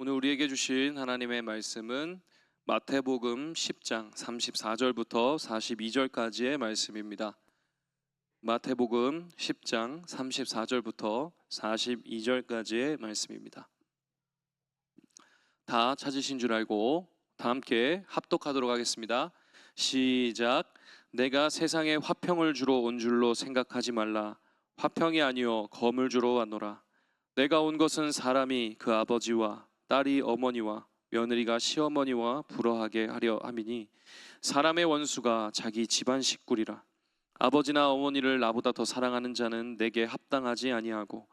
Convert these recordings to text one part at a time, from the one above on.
오늘 우리에게 주신 하나님의 말씀은 마태복음 10장 34절부터 42절까지의 말씀입니다. 마태복음 10장 34절부터 42절까지의 말씀입니다. 다 찾으신 줄 알고 다 함께 합독하도록 하겠습니다. 시작. 내가 세상에 화평을 주러 온 줄로 생각하지 말라. 화평이 아니요 검을 주러 왔노라. 내가 온 것은 사람이 그 아버지와 딸이 어머니와 며느리가 시어머니와 불화하게 하려 함이니 사람의 원수가 자기 집안 식구리라. 아버지나 어머니를 나보다 더 사랑하는 자는 내게 합당하지 아니하고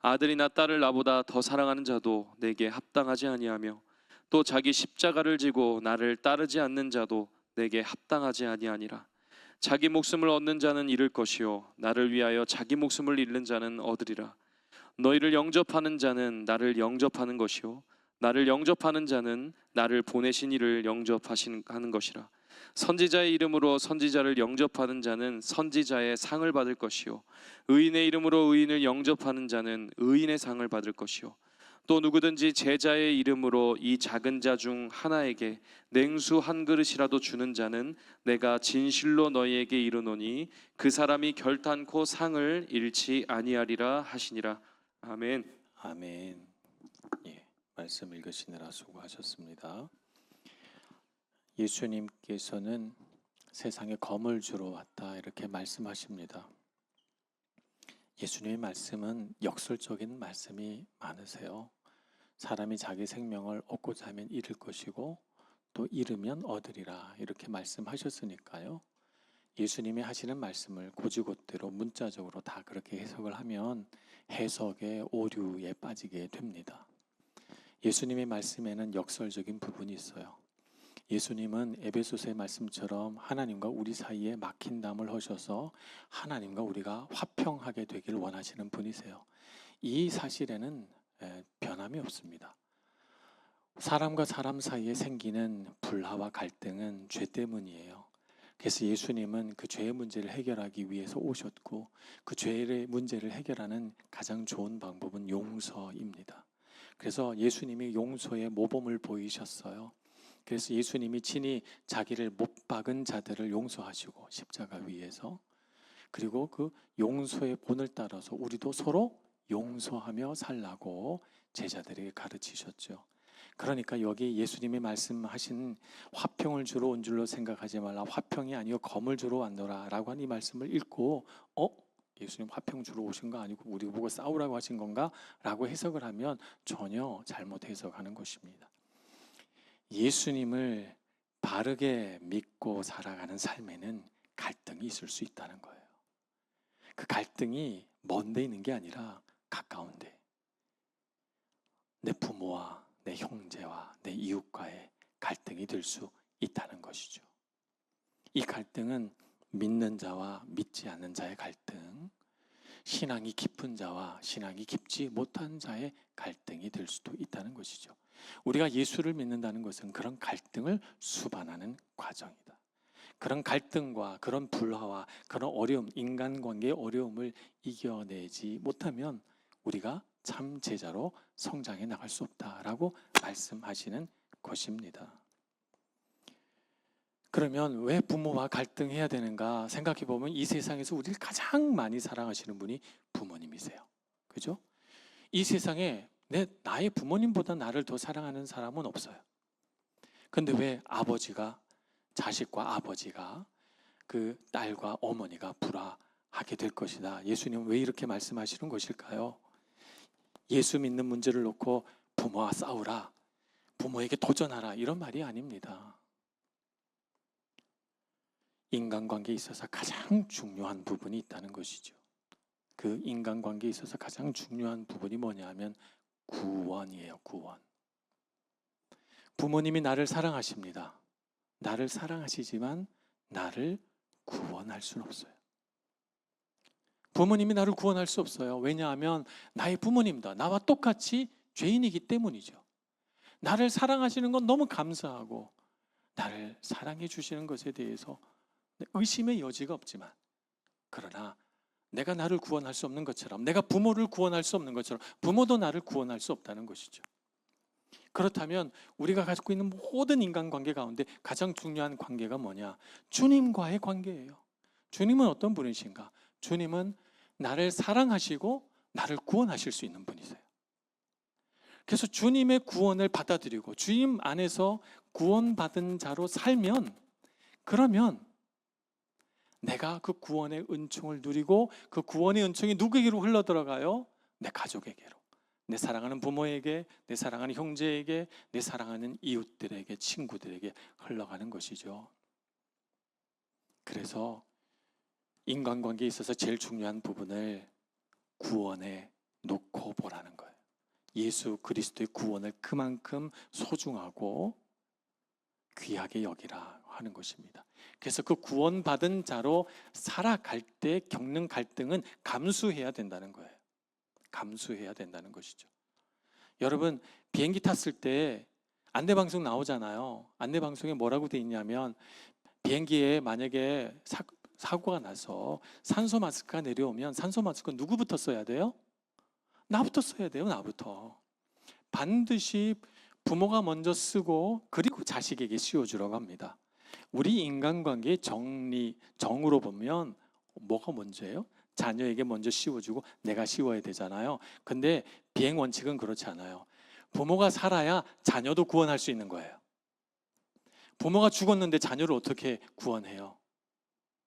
아들이나 딸을 나보다 더 사랑하는 자도 내게 합당하지 아니하며 또 자기 십자가를 지고 나를 따르지 않는 자도 내게 합당하지 아니하니라. 자기 목숨을 얻는 자는 잃을 것이요 나를 위하여 자기 목숨을 잃는 자는 얻으리라. 너희를 영접하는 자는 나를 영접하는 것이요 나를 영접하는 자는 나를 보내신 이를 영접하는 것이라. 선지자의 이름으로 선지자를 영접하는 자는 선지자의 상을 받을 것이요 의인의 이름으로 의인을 영접하는 자는 의인의 상을 받을 것이요 또 누구든지 제자의 이름으로 이 작은 자 중 하나에게 냉수 한 그릇이라도 주는 자는 내가 진실로 너희에게 이르노니 그 사람이 결탄코 상을 잃지 아니하리라 하시니라. 아멘. 아멘. 말씀 읽으시느라 수고하셨습니다. 예수님께서는 세상에 검을 주러 왔다 이렇게 말씀하십니다. 예수님의 말씀은 역설적인 말씀이 많으세요. 사람이 자기 생명을 얻고자 하면 잃을 것이고 또 잃으면 얻으리라 이렇게 말씀하셨으니까요. 예수님이 하시는 말씀을 곧이곧대로 문자적으로 다 그렇게 해석을 하면 해석의 오류에 빠지게 됩니다. 예수님의 말씀에는 역설적인 부분이 있어요. 예수님은 에베소서의 말씀처럼 하나님과 우리 사이에 막힌 담을 허셔서 하나님과 우리가 화평하게 되길 원하시는 분이세요. 이 사실에는 변함이 없습니다. 사람과 사람 사이에 생기는 불화와 갈등은 죄 때문이에요. 그래서 예수님은 그 죄의 문제를 해결하기 위해서 오셨고 그 죄의 문제를 해결하는 가장 좋은 방법은 용서입니다. 그래서 예수님이 용서의 모범을 보이셨어요. 그래서 예수님이 친히 자기를 못 박은 자들을 용서하시고 십자가 위에서 그리고 그 용서의 본을 따라서 우리도 서로 용서하며 살라고 제자들에게 가르치셨죠. 그러니까 여기 예수님이 말씀하신 화평을 주러 온 줄로 생각하지 말라. 화평이 아니요 검을 주러 왔노라 라고 한 이 말씀을 읽고 예수님 화평 주러 오신 거 아니고 우리 보고 싸우라고 하신 건가? 라고 해석을 하면 전혀 잘못 해석하는 것입니다. 예수님을 바르게 믿고 살아가는 삶에는 갈등이 있을 수 있다는 거예요. 그 갈등이 먼 데 있는 게 아니라 가까운데 내 부모와 내 형제와 내 이웃과의 갈등이 될 수 있다는 것이죠. 이 갈등은 믿는 자와 믿지 않는 자의 갈등, 신앙이 깊은 자와 신앙이 깊지 못한 자의 갈등이 될 수도 있다는 것이죠. 우리가 예수를 믿는다는 것은 그런 갈등을 수반하는 과정이다. 그런 갈등과 그런 불화와 그런 어려움, 인간관계의 어려움을 이겨내지 못하면 우리가 참 제자로 성장해 나갈 수 없다라고 말씀하시는 것입니다. 그러면 왜 부모와 갈등해야 되는가 생각해 보면 이 세상에서 우리를 가장 많이 사랑하시는 분이 부모님이세요. 그죠? 이 세상에 나의 부모님보다 나를 더 사랑하는 사람은 없어요. 근데 왜 자식과 아버지가 그 딸과 어머니가 불화하게 될 것이다. 예수님은 왜 이렇게 말씀하시는 것일까요? 예수 믿는 문제를 놓고 부모와 싸우라, 부모에게 도전하라 이런 말이 아닙니다. 인간관계에 있어서 가장 중요한 부분이 있다는 것이죠. 그 인간관계에 있어서 가장 중요한 부분이 뭐냐면 구원이에요. 구원. 부모님이 나를 사랑하십니다. 나를 사랑하시지만 나를 구원할 수는 없어요. 부모님이 나를 구원할 수 없어요. 왜냐하면 나의 부모님도 나와 똑같이 죄인이기 때문이죠. 나를 사랑하시는 건 너무 감사하고 나를 사랑해 주시는 것에 대해서 의심의 여지가 없지만 그러나 내가 나를 구원할 수 없는 것처럼 내가 부모를 구원할 수 없는 것처럼 부모도 나를 구원할 수 없다는 것이죠. 그렇다면 우리가 가지고 있는 모든 인간관계 가운데 가장 중요한 관계가 뭐냐? 주님과의 관계예요. 주님은 어떤 분이신가? 주님은 나를 사랑하시고 나를 구원하실 수 있는 분이세요. 그래서 주님의 구원을 받아들이고 주님 안에서 구원받은 자로 살면, 그러면 내가 그 구원의 은총을 누리고 그 구원의 은총이 누구에게로 흘러들어가요? 내 가족에게로, 내 사랑하는 부모에게, 내 사랑하는 형제에게, 내 사랑하는 이웃들에게, 친구들에게 흘러가는 것이죠. 그래서 인간관계에 있어서 제일 중요한 부분을 구원에 놓고 보라는 거예요. 예수 그리스도의 구원을 그만큼 소중하고 귀하게 여기라 하는 것입니다. 그래서 그 구원받은 자로 살아갈 때 겪는 갈등은 감수해야 된다는 거예요. 감수해야 된다는 것이죠. 여러분, 비행기 탔을 때 안내방송 나오잖아요. 안내방송에 뭐라고 돼 있냐면, 비행기에 만약에 사고가 나서 산소 마스크가 내려오면 산소 마스크 누구부터 써야 돼요? 나부터 써야 돼요. 나부터. 반드시 부모가 먼저 쓰고 그리고 자식에게 씌워주라고 합니다. 우리 인간관계의 정으로 보면 뭐가 먼저예요? 자녀에게 먼저 씌워주고 내가 씌워야 되잖아요. 근데 비행 원칙은 그렇지 않아요. 부모가 살아야 자녀도 구원할 수 있는 거예요. 부모가 죽었는데 자녀를 어떻게 구원해요?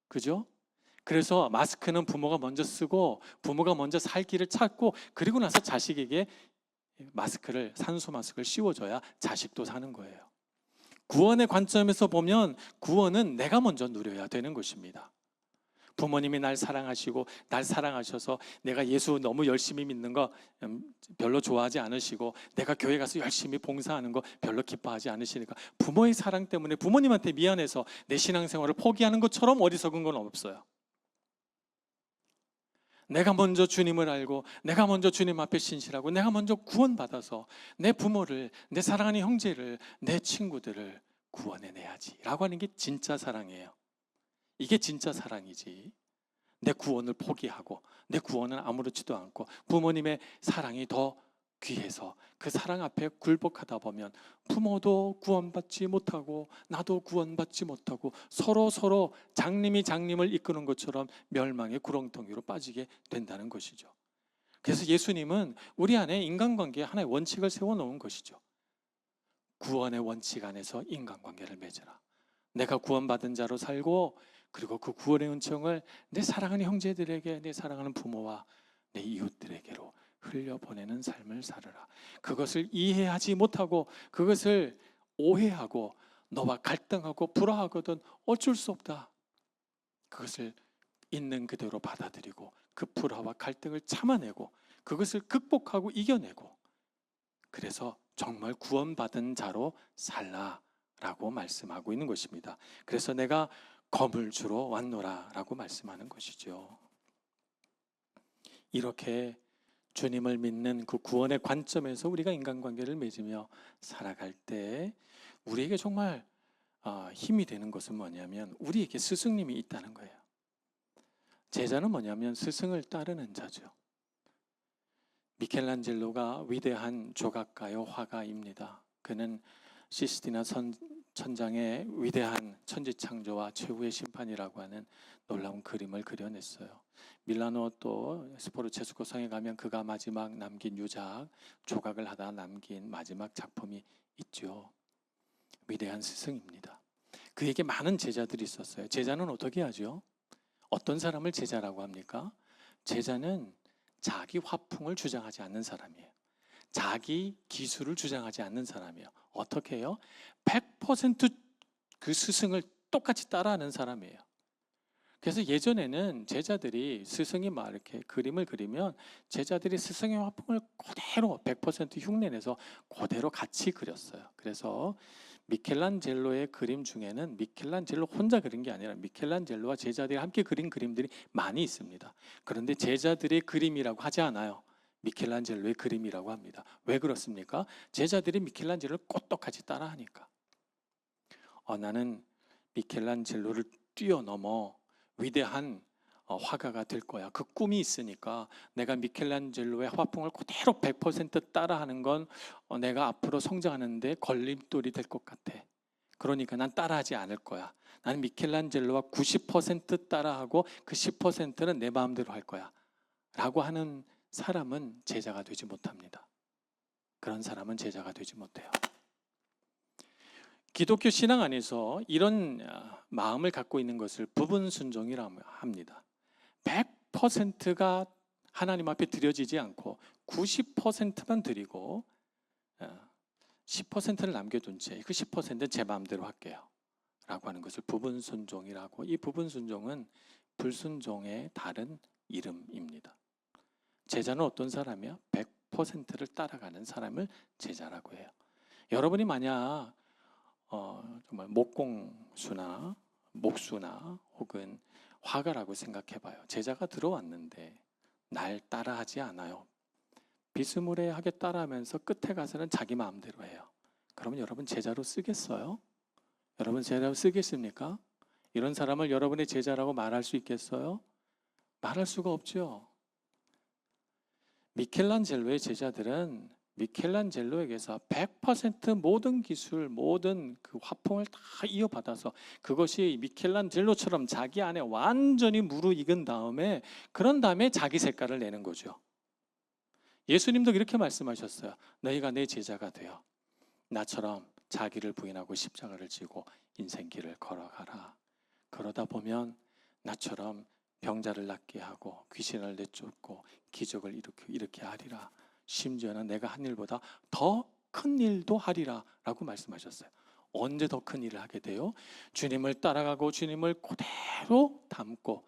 그죠? 그래서 마스크는 부모가 먼저 쓰고 부모가 먼저 살 길을 찾고 그리고 나서 자식에게 산소 마스크를 씌워줘야 자식도 사는 거예요. 구원의 관점에서 보면 구원은 내가 먼저 누려야 되는 것입니다. 부모님이 날 사랑하시고 날 사랑하셔서 내가 예수 너무 열심히 믿는 거 별로 좋아하지 않으시고 내가 교회 가서 열심히 봉사하는 거 별로 기뻐하지 않으시니까 부모의 사랑 때문에 부모님한테 미안해서 내 신앙생활을 포기하는 것처럼 어리석은 건 없어요. 내가 먼저 주님을 알고 내가 먼저 주님 앞에 신실하고 내가 먼저 구원받아서 내 부모를, 내 사랑하는 형제를, 내 친구들을 구원해내야지 라고 하는 게 진짜 사랑이에요. 이게 진짜 사랑이지. 내 구원을 포기하고 내 구원은 아무렇지도 않고 부모님의 사랑이 더 귀해서 그 사랑 앞에 굴복하다 보면 부모도 구원받지 못하고 나도 구원받지 못하고 서로 장님이 장님을 이끄는 것처럼 멸망의 구렁텅이로 빠지게 된다는 것이죠. 그래서 예수님은 우리 안에 인간관계에 하나의 원칙을 세워놓은 것이죠. 구원의 원칙 안에서 인간관계를 맺으라. 내가 구원받은 자로 살고 그리고 그 구원의 은총을 내 사랑하는 형제들에게, 내 사랑하는 부모와 내 이웃들에게로 흘려보내는 삶을 살아라. 그것을 이해하지 못하고 그것을 오해하고 너와 갈등하고 불화하거든 어쩔 수 없다. 그것을 있는 그대로 받아들이고 그 불화와 갈등을 참아내고 그것을 극복하고 이겨내고 그래서 정말 구원받은 자로 살라라고 말씀하고 있는 것입니다. 그래서 내가 검을 주러 왔노라 라고 말씀하는 것이죠. 이렇게 주님을 믿는 그 구원의 관점에서 우리가 인간관계를 맺으며 살아갈 때 우리에게 정말 힘이 되는 것은 뭐냐면 우리에게 스승님이 있다는 거예요. 제자는 뭐냐면 스승을 따르는 자죠. 미켈란젤로가 위대한 조각가요 화가입니다. 그는 시스티나 천장의 위대한 천지창조와 최후의 심판이라고 하는 놀라운 그림을 그려냈어요. 밀라노 또 스포르체스코 성에 가면 그가 마지막 남긴 유작, 조각을 하다 남긴 마지막 작품이 있죠. 위대한 스승입니다. 그에게 많은 제자들이 있었어요. 제자는 어떻게 하죠? 어떤 사람을 제자라고 합니까? 제자는 자기 화풍을 주장하지 않는 사람이에요. 자기 기술을 주장하지 않는 사람이에요. 어떻게 해요? 100% 그 스승을 똑같이 따라하는 사람이에요. 그래서 예전에는 제자들이 스승이 막 이렇게 그림을 그리면 제자들이 스승의 화풍을 그대로 100% 흉내내서 그대로 같이 그렸어요. 그래서 미켈란젤로의 그림 중에는 미켈란젤로 혼자 그린 게 아니라 미켈란젤로와 제자들이 함께 그린 그림들이 많이 있습니다. 그런데 제자들의 그림이라고 하지 않아요. 미켈란젤로의 그림이라고 합니다. 왜 그렇습니까? 제자들이 미켈란젤로를 똑똑같이 따라하니까. 나는 미켈란젤로를 뛰어넘어 위대한 화가가 될 거야. 그 꿈이 있으니까 내가 미켈란젤로의 화풍을 그대로 100% 따라하는 건 내가 앞으로 성장하는데 걸림돌이 될 것 같아. 그러니까 난 따라하지 않을 거야. 나는 미켈란젤로와 90% 따라하고 그 10%는 내 마음대로 할 거야. 라고 하는 사람은 제자가 되지 못합니다. 그런 사람은 제자가 되지 못해요. 기독교 신앙 안에서 이런 마음을 갖고 있는 것을 부분 순종이라고 합니다. 100%가 하나님 앞에 드려지지 않고 90%만 드리고 10%를 남겨둔 채 그 10%는 제 마음대로 할게요 라고 하는 것을 부분 순종이라고, 이 부분 순종은 불순종의 다른 이름입니다. 제자는 어떤 사람이야? 100%를 따라가는 사람을 제자라고 해요. 여러분이 만약 정말 목공수나 목수나 혹은 화가라고 생각해봐요. 제자가 들어왔는데 날 따라하지 않아요. 비스무리하게 따라하면서 끝에 가서는 자기 마음대로 해요. 그러면 여러분 제자로 쓰겠어요? 여러분 제자로 쓰겠습니까? 이런 사람을 여러분의 제자라고 말할 수 있겠어요? 말할 수가 없죠. 미켈란젤로의 제자들은 미켈란젤로에게서 100% 모든 기술, 모든 그 화풍을 다 이어받아서 그것이 미켈란젤로처럼 자기 안에 완전히 무르익은 다음에, 그런 다음에 자기 색깔을 내는 거죠. 예수님도 이렇게 말씀하셨어요. 너희가 내 제자가 되어 나처럼 자기를 부인하고 십자가를 지고 인생길을 걸어가라. 그러다 보면 나처럼 병자를 낫게 하고 귀신을 내쫓고 기적을 이렇게 하리라. 심지어는 내가 한 일보다 더 큰 일도 하리라 라고 말씀하셨어요. 언제 더 큰 일을 하게 돼요? 주님을 따라가고 주님을 그대로 담고,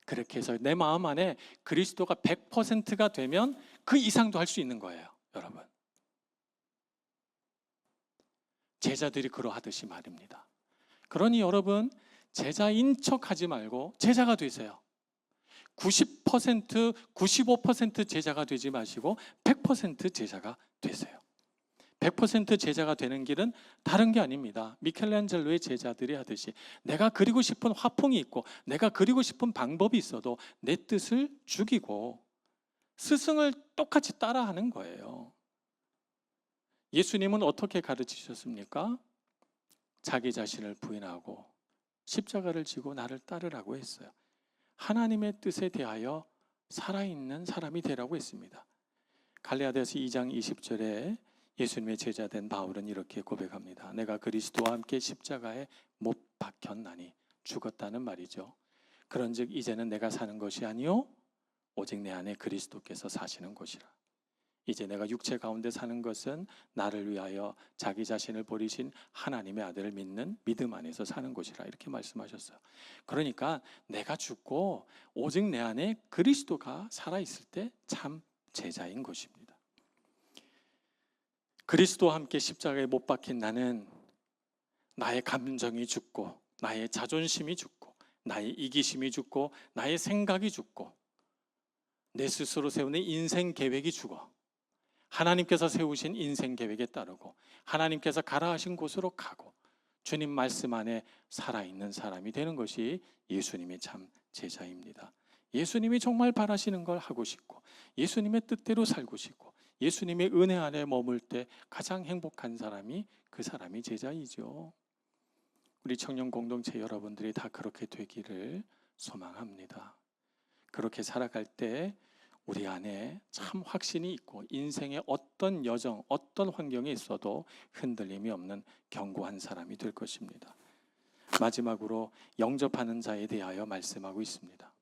그렇게 해서 내 마음 안에 그리스도가 100%가 되면 그 이상도 할 수 있는 거예요. 여러분, 제자들이 그러하듯이 말입니다. 그러니 여러분, 제자인 척하지 말고 제자가 되세요. 90%, 95% 제자가 되지 마시고 100% 제자가 되세요. 100% 제자가 되는 길은 다른 게 아닙니다. 미켈란젤로의 제자들이 하듯이 내가 그리고 싶은 화풍이 있고 내가 그리고 싶은 방법이 있어도 내 뜻을 죽이고 스승을 똑같이 따라하는 거예요. 예수님은 어떻게 가르치셨습니까? 자기 자신을 부인하고 십자가를 지고 나를 따르라고 했어요. 하나님의 뜻에 대하여 살아있는 사람이 되라고 했습니다. 갈라디아서 2장 20절에 예수님의 제자된 바울은 이렇게 고백합니다. 내가 그리스도와 함께 십자가에 못 박혔나니, 죽었다는 말이죠. 그런즉 이제는 내가 사는 것이 아니요 오직 내 안에 그리스도께서 사시는 것이라. 이제 내가 육체 가운데 사는 것은 나를 위하여 자기 자신을 버리신 하나님의 아들을 믿는 믿음 안에서 사는 것이라, 이렇게 말씀하셨어요. 그러니까 내가 죽고 오직 내 안에 그리스도가 살아있을 때 참 제자인 것입니다. 그리스도와 함께 십자가에 못 박힌 나는 나의 감정이 죽고 나의 자존심이 죽고 나의 이기심이 죽고 나의 생각이 죽고 내 스스로 세우는 인생 계획이 죽어 하나님께서 세우신 인생 계획에 따르고 하나님께서 가라 하신 곳으로 가고 주님 말씀 안에 살아있는 사람이 되는 것이 예수님의 참 제자입니다. 예수님이 정말 바라시는 걸 하고 싶고 예수님의 뜻대로 살고 싶고 예수님의 은혜 안에 머물 때 가장 행복한 사람이 그 사람이 제자이죠. 우리 청년 공동체 여러분들이 다 그렇게 되기를 소망합니다. 그렇게 살아갈 때 우리 안에 참 확신이 있고 인생의 어떤 여정, 어떤 환경에 있어도 흔들림이 없는 견고한 사람이 될 것입니다. 마지막으로 영접하는 자에 대하여 말씀하고 있습니다.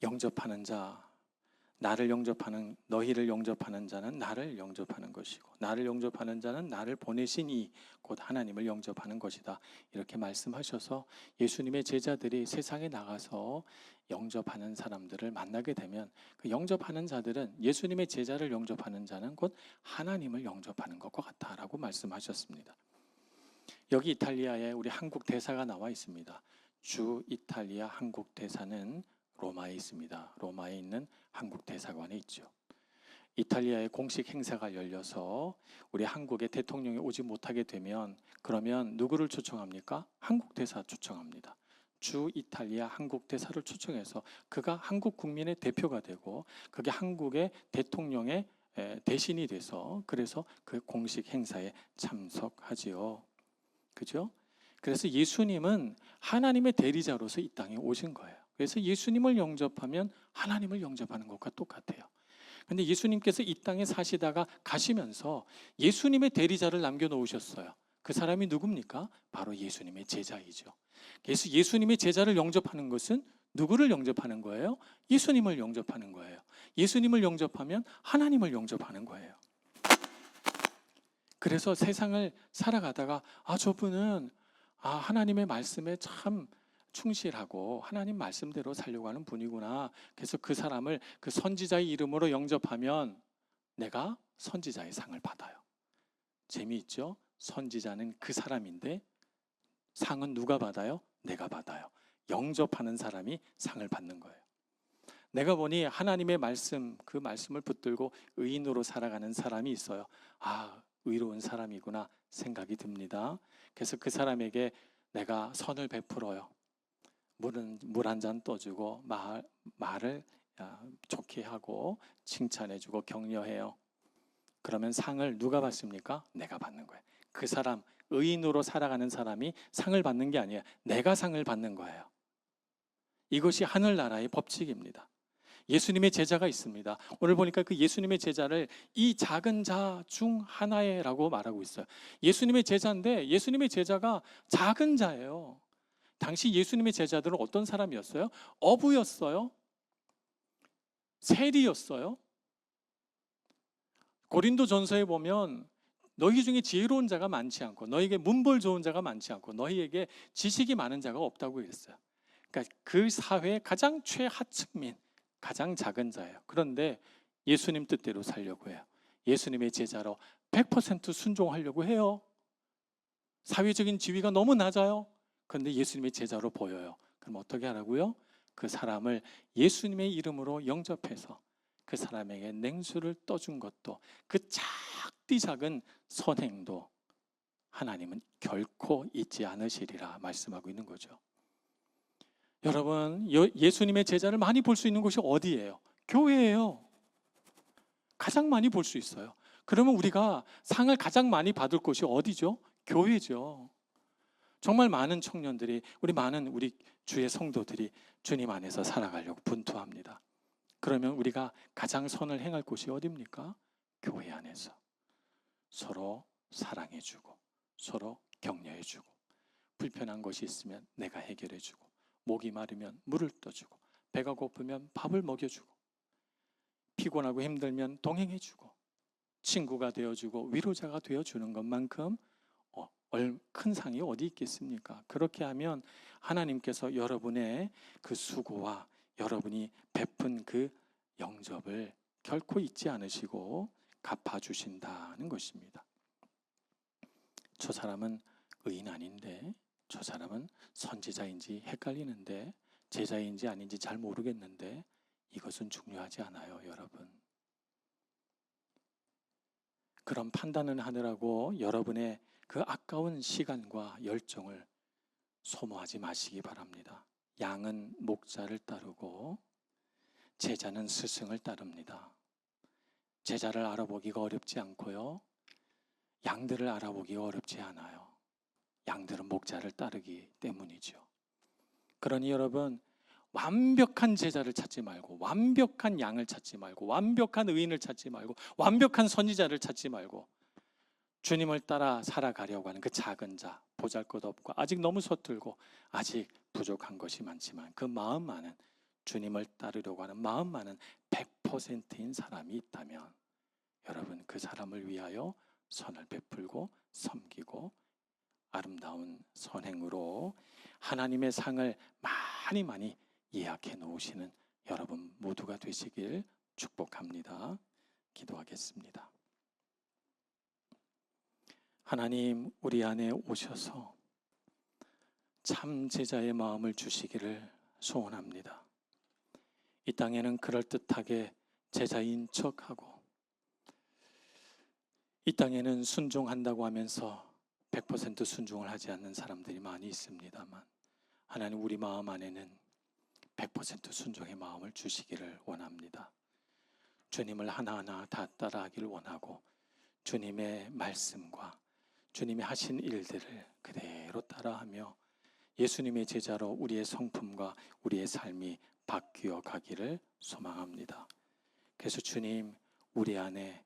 영접하는 자, 나를 영접하는, 너희를 영접하는 자는 나를 영접하는 것이고 나를 영접하는 자는 나를 보내신 이 곧 하나님을 영접하는 것이다, 이렇게 말씀하셔서 예수님의 제자들이 세상에 나가서 영접하는 사람들을 만나게 되면 그 영접하는 자들은 예수님의 제자를 영접하는 자는 곧 하나님을 영접하는 것과 같다라고 말씀하셨습니다. 여기 이탈리아에 우리 한국 대사가 나와 있습니다. 주 이탈리아 한국 대사는 로마에 있습니다. 로마에 있는 한국 대사관에 있죠. 이탈리아의 공식 행사가 열려서 우리 한국에 대통령이 오지 못하게 되면 그러면 누구를 초청합니까? 한국 대사 초청합니다. 주 이탈리아 한국 대사를 초청해서 그가 한국 국민의 대표가 되고 그게 한국의 대통령의 대신이 돼서 그래서 그 공식 행사에 참석하지요. 그죠? 그래서 예수님은 하나님의 대리자로서 이 땅에 오신 거예요. 그래서 예수님을 영접하면 하나님을 영접하는 것과 똑같아요. 근데 예수님께서 이 땅에 사시다가 가시면서 예수님의 대리자를 남겨놓으셨어요. 그 사람이 누굽니까? 바로 예수님의 제자이죠. 그래서 예수님의 제자를 영접하는 것은 누구를 영접하는 거예요? 예수님을 영접하는 거예요. 예수님을 영접하면 하나님을 영접하는 거예요. 그래서 세상을 살아가다가 저분은 하나님의 말씀에 참 충실하고 하나님 말씀대로 살려고 하는 분이구나. 그래서 그 사람을 그 선지자의 이름으로 영접하면 내가 선지자의 상을 받아요. 재미있죠? 선지자는 그 사람인데 상은 누가 받아요? 내가 받아요. 영접하는 사람이 상을 받는 거예요. 내가 보니 하나님의 말씀, 그 말씀을 붙들고 의인으로 살아가는 사람이 있어요. 의로운 사람이구나 생각이 듭니다. 그래서 그 사람에게 내가 선을 베풀어요. 물 한 잔 떠주고 말을 좋게 하고 칭찬해주고 격려해요. 그러면 상을 누가 받습니까? 내가 받는 거예요. 그 사람, 의인으로 살아가는 사람이 상을 받는 게 아니에요. 내가 상을 받는 거예요. 이것이 하늘나라의 법칙입니다. 예수님의 제자가 있습니다. 오늘 보니까 그 예수님의 제자를 이 작은 자 중 하나에라고 말하고 있어요. 예수님의 제자인데 예수님의 제자가 작은 자예요. 당시 예수님의 제자들은 어떤 사람이었어요? 어부였어요. 세리였어요. 고린도전서에 보면 너희 중에 지혜로운 자가 많지 않고 너희에게 문벌 좋은 자가 많지 않고 너희에게 지식이 많은 자가 없다고 했어요. 그러니까 그 사회의 가장 최하층민, 가장 작은 자예요. 그런데 예수님 뜻대로 살려고 해요. 예수님의 제자로 100% 순종하려고 해요. 사회적인 지위가 너무 낮아요. 그런데 예수님의 제자로 보여요. 그럼 어떻게 하라고요? 그 사람을 예수님의 이름으로 영접해서 그 사람에게 냉수를 떠준 것도 그 작디 작은 선행도 하나님은 결코 잊지 않으시리라 말씀하고 있는 거죠. 여러분, 예수님의 제자를 많이 볼 수 있는 곳이 어디예요? 교회예요. 가장 많이 볼 수 있어요. 그러면 우리가 상을 가장 많이 받을 곳이 어디죠? 교회죠. 정말 많은 청년들이 우리 주의 성도들이 주님 안에서 살아가려고 분투합니다. 그러면 우리가 가장 선을 행할 곳이 어디입니까? 교회 안에서 서로 사랑해주고 서로 격려해주고 불편한 것이 있으면 내가 해결해주고 목이 마르면 물을 떠주고 배가 고프면 밥을 먹여주고 피곤하고 힘들면 동행해주고 친구가 되어주고 위로자가 되어주는 것만큼 큰 상이 어디 있겠습니까? 그렇게 하면 하나님께서 여러분의 그 수고와 여러분이 베푼 그 영접을 결코 잊지 않으시고 갚아주신다는 것입니다. 저 사람은 의인 아닌데 저 사람은 선지자인지 헷갈리는데 제자인지 아닌지 잘 모르겠는데 이것은 중요하지 않아요, 여러분. 그런 판단을 하느라고 여러분의 그 아까운 시간과 열정을 소모하지 마시기 바랍니다. 양은 목자를 따르고 제자는 스승을 따릅니다. 제자를 알아보기가 어렵지 않고요. 양들을 알아보기가 어렵지 않아요. 양들은 목자를 따르기 때문이죠. 그러니 여러분, 완벽한 제자를 찾지 말고 완벽한 양을 찾지 말고 완벽한 의인을 찾지 말고 완벽한 선지자를 찾지 말고 주님을 따라 살아가려고 하는 그 작은 자, 보잘것없고 아직 너무 서툴고 아직 부족한 것이 많지만 그 마음 많은 주님을 따르려고 하는 마음 많은 100%인 사람이 있다면 여러분 그 사람을 위하여 선을 베풀고 섬기고 아름다운 선행으로 하나님의 상을 많이 예약해 놓으시는 여러분 모두가 되시길 축복합니다. 기도하겠습니다. 하나님, 우리 안에 오셔서 참 제자의 마음을 주시기를 소원합니다. 이 땅에는 그럴듯하게 제자인 척하고 이 땅에는 순종한다고 하면서 100% 순종을 하지 않는 사람들이 많이 있습니다만 하나님 우리 마음 안에는 100% 순종의 마음을 주시기를 원합니다. 주님을 하나하나 다 따라하기를 원하고 주님의 말씀과 주님이 하신 일들을 그대로 따라하며 예수님의 제자로 우리의 성품과 우리의 삶이 바뀌어 가기를 소망합니다. 그래서 주님, 우리 안에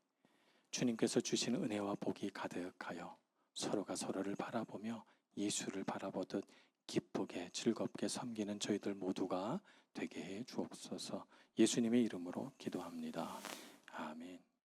주님께서 주신 은혜와 복이 가득하여 서로가 서로를 바라보며 예수를 바라보듯 기쁘게 즐겁게 섬기는 저희들 모두가 되게 해 주옵소서. 예수님의 이름으로 기도합니다. 아멘.